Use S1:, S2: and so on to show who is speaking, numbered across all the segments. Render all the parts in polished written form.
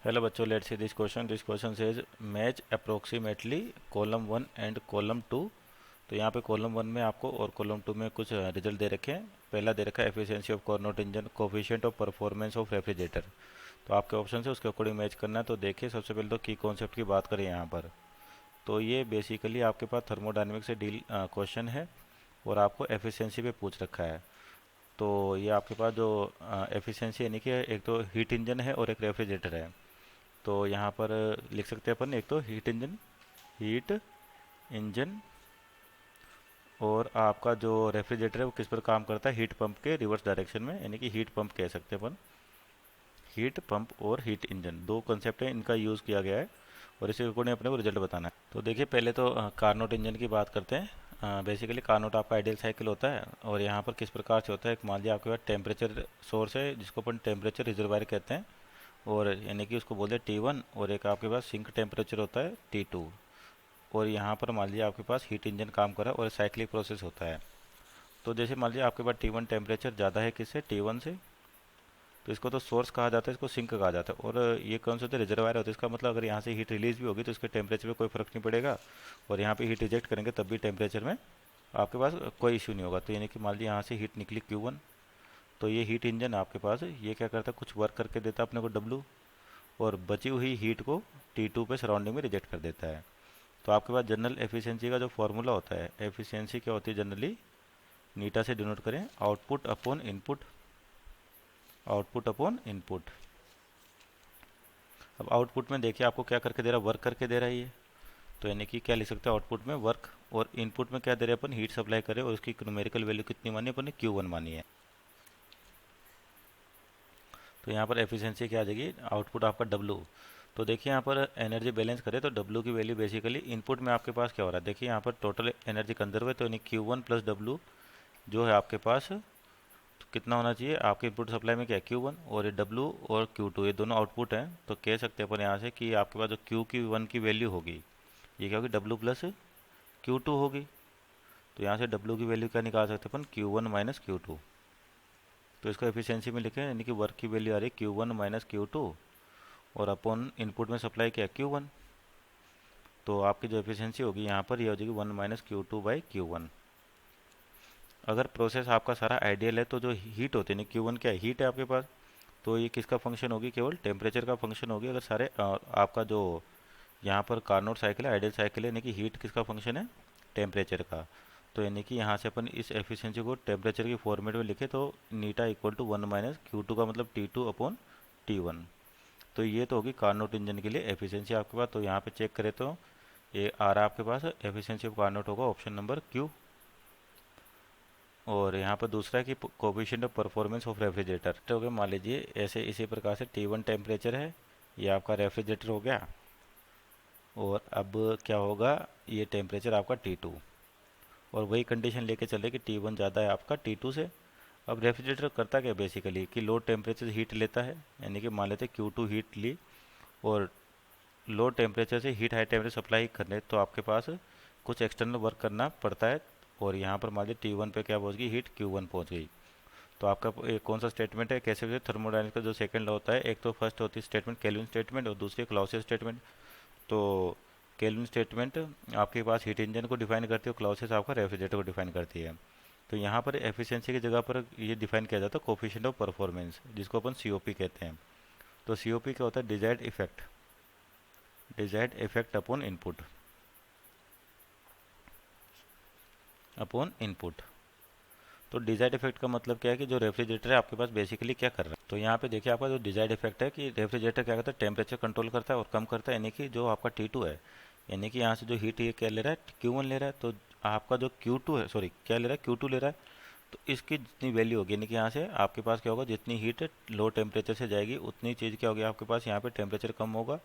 S1: Hello बच्चों, let's see this question. This question says match approximately column one and column to. तो यहाँ पे column one में आपको और कॉलम टू में कुछ रिजल्ट दे रखे हैं. पहला दे रखा है efficiency of Carnot engine, coefficient of performance of refrigerator. तो आपके ऑप्शन है उसके अकॉर्डिंग मैच करना है. तो देखिए, सबसे पहले तो की कॉन्सेप्ट की बात करें यहाँ पर. तो ये बेसिकली आपके पास थर्मोडायनेमिक्स से डील क्वेश्चन है और आपको एफिशिएंसी पे पूछ रखा है. तो ये आपके पास जो एफिशिएंसी यानी कि एक तो हीट इंजन है और एक रेफ्रिजरेटर है. तो यहाँ पर लिख सकते हैं अपन, एक तो हीट इंजन और आपका जो रेफ्रिजरेटर है वो किस पर काम करता है, हीट पंप के रिवर्स डायरेक्शन में, यानी कि हीट पंप कह सकते हैं अपन. हीट पंप और हीट इंजन दो कंसेप्ट है, इनका यूज़ किया गया है और इसी अकॉर्डिंग अपने को रिजल्ट बताना है. तो देखिए, पहले तो कार्नोट इंजन की बात करते हैं. बेसिकली कार्नोट आपका आइडियल साइकिल होता है और यहाँ पर किस प्रकार से होता है. एक मान लिया आपके पास टेम्परेचर सोर्स है जिसको अपन टेम्परेचर रिजर्वायर कहते हैं, और यानी कि उसको बोलते हैं T1, और एक आपके पास सिंक टेम्परेचर होता है T2. और यहाँ पर मान लीजिए आपके पास हीट इंजन काम कर रहा है और साइक्लिक प्रोसेस होता है. तो जैसे मान लीजिए आपके पास T1 टेम्परेचर ज़्यादा है किससे, T1 से, तो इसको तो सोर्स कहा जाता है, इसको सिंक कहा जाता है. और ये कौन सा होता है, रिजर्वायर होता है. इसका मतलब अगर यहाँ से हीट रिलीज भी होगी तो इसके टेम्परेचर में कोई फर्क नहीं पड़ेगा, और यहाँ पे हीट रिजेक्ट करेंगे तब भी टेम्परेचर में आपके पास कोई इश्यू नहीं होगा. तो यानी कि मान लीजिए यहाँ से हीट निकली Q1, तो ये हीट इंजन आपके पास ये क्या करता है, कुछ वर्क करके देता है अपने को W, और बची हुई हीट को T2 पे सराउंडिंग में रिजेक्ट कर देता है. तो आपके पास जनरल एफिशिएंसी का जो फॉर्मूला होता है, एफिशिएंसी क्या होती है जनरली, नीटा से डिनोट करें, output upon input. Output upon input. अब आउटपुट में देखिए आपको क्या करके दे रहा है, वर्क करके दे रहा है ये. तो यानी कि क्या लिख सकते हैं आउटपुट में वर्क, और इनपुट में क्या दे रहे हैं अपन, हीट सप्लाई करें, और उसकी न्यूमेरिकल वैल्यू कितनी मानी अपन ने, Q1 मानी है. तो यहाँ पर एफिशिएंसी क्या आ जाएगी, आउटपुट आपका W. तो देखिए यहाँ पर एनर्जी बैलेंस करें तो W की वैल्यू बेसिकली इनपुट में आपके पास क्या हो रहा है. देखिए यहाँ पर टोटल एनर्जी कंजर्व है, तो यानी Q1 प्लस W जो है आपके पास, तो कितना होना चाहिए आपके इनपुट सप्लाई में, क्या है Q1, और ये W और Q2 ये दोनों आउटपुट हैं. तो कह सकते हैं अपन यहाँ से कि आपके पास जो Q1 की वैल्यू होगी, ये क्या होगी, W प्लस Q2 होगी. तो यहाँ से W की वैल्यू क्या निकाल सकते हैं अपन, Q1 माइनस Q2. तो इसको एफिशिएंसी में लिखें, यानी कि वर्क की वैल्यू आ रही है Q1 माइनस Q2, और अपन इनपुट में सप्लाई किया Q1. तो आपकी जो एफिशिएंसी होगी यहाँ पर ये हो जाएगी 1 माइनस Q2 बाई Q1. अगर प्रोसेस आपका सारा आइडियल है तो जो हीट होती है ना, Q1 क्या है, हीट है आपके पास, तो ये किसका फंक्शन होगी, केवल टेम्परेचर का फंक्शन होगी. अगर सारे आपका जो यहाँ पर कार्नोट साइकिल है, आइडियल साइकिल है, यानी कि हीट किसका फंक्शन है, टेम्परेचर का. तो यानी कि यहाँ से अपन इस एफिशिएंसी को टेम्परेचर की फॉर्मेट में लिखे तो नीटा इक्वल टू 1 माइनस Q2 का मतलब T2 अपॉन T1. तो ये तो होगी कार्नोट इंजन के लिए एफिशिएंसी आपके पास. तो यहाँ पे चेक करें तो ये आ रहा है आपके पास, एफिशिएंसी ऑफ कार्नोट होगा ऑप्शन नंबर Q. और यहाँ पर दूसरा है कि coefficient of performance of refrigerator. तो हो गया, मान लीजिए ऐसे इसी प्रकार से T1 टेम्परेचर है, ये आपका रेफ्रिजरेटर हो गया, और अब क्या होगा, ये टेम्परेचर आपका T2, और वही कंडीशन लेके चले कि T1 ज़्यादा है आपका T2 से. अब रेफ्रिजरेटर करता क्या बेसिकली कि लो टेम्परेचर हीट लेता है, यानी कि मान लेते Q2 हीट ली, और लो टेम्परेचर से हीट हाई टेम्परेचर सप्लाई करने, तो आपके पास कुछ एक्सटर्नल वर्क करना पड़ता है. और यहाँ पर मान लीजिए T1 पे क्या पहुँच गई, हीट Q1 पहुँच गई. तो आपका एक कौन सा स्टेटमेंट है, कैसे वैसे थर्मोडायनेमिक्स का जो सेकंड लॉ होता है, एक तो फर्स्ट होती है स्टेटमेंट केल्विन स्टेटमेंट और दूसरी क्लाउसियस स्टेटमेंट. तो केल्विन स्टेटमेंट आपके पास हीट इंजन को डिफाइन करती है, और क्लाउसियस आपका रेफ्रिजरेटर को डिफाइन करती है. तो यहाँ पर एफिशिएंसी की जगह पर ये डिफाइन किया जाता है कोफिशिएंट ऑफ परफॉर्मेंस, जिसको अपन COP कहते हैं. तो COP क्या होता है, desired effect, desired effect upon input, upon input. तो डिजायर्ड इफेक्ट का मतलब क्या है कि जो रेफ्रिजरेटर है आपके पास बेसिकली क्या कर रहा है. तो यहाँ पे देखिए आपका जो डिजायर्ड इफेक्ट है कि रेफ्रिजरेटर क्या करता है, टेम्परेचर कंट्रोल करता है और कम करता है, यानी कि जो आपका T2 है, यानी कि यहाँ से जो हीट ये क्या ले रहा है, Q1 ले रहा है, तो आपका जो Q2 है, सॉरी क्या ले रहा है, Q2 ले रहा है. तो इसकी जितनी वैल्यू होगी, यानी कि यहाँ से आपके पास क्या होगा, जितनी हीट लो टेम्परेचर से जाएगी उतनी चीज़ क्या होगी आपके पास, यहाँ पे टेम्परेचर कम होगा.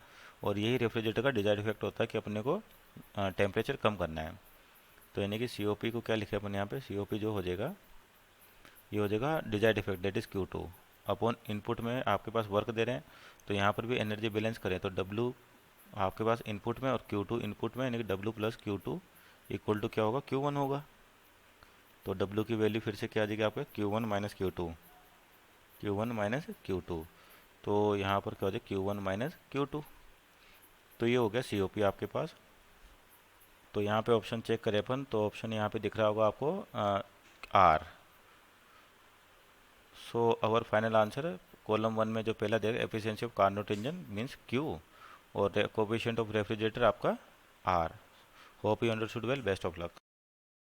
S1: और यही रेफ्रिजरेटर का डिजायर्ड इफेक्ट होता है कि अपने को टेम्परेचर कम करना है. तो यानी कि COP को क्या लिखे अपन यहाँ पे, COP जो हो जाएगा, ये हो जाएगा desired effect that is Q2 upon input में आपके पास वर्क दे रहे हैं. तो यहाँ पर भी एनर्जी बैलेंस करें तो W आपके पास इनपुट में और Q2 इनपुट में, यानी कि W plus Q2 equal to क्या होगा, Q1 होगा. तो W की वैल्यू फिर से क्या आ जाएगी आपका, Q1 minus Q2, Q1 minus Q2. तो यहाँ पर क्या हो जाए Q1 माइनस Q2। तो ये हो गया COP आपके पास। तो यहाँ पे ऑप्शन चेक करें अपन, तो ऑप्शन यहाँ पे दिख रहा होगा आपको R। So our final answer column 1 में जो पहला देगा efficiency of Carnot engine means Q, और कोफिशिएंट ऑफ रेफ्रिजरेटर आपका R। Hope you understood well, best of luck.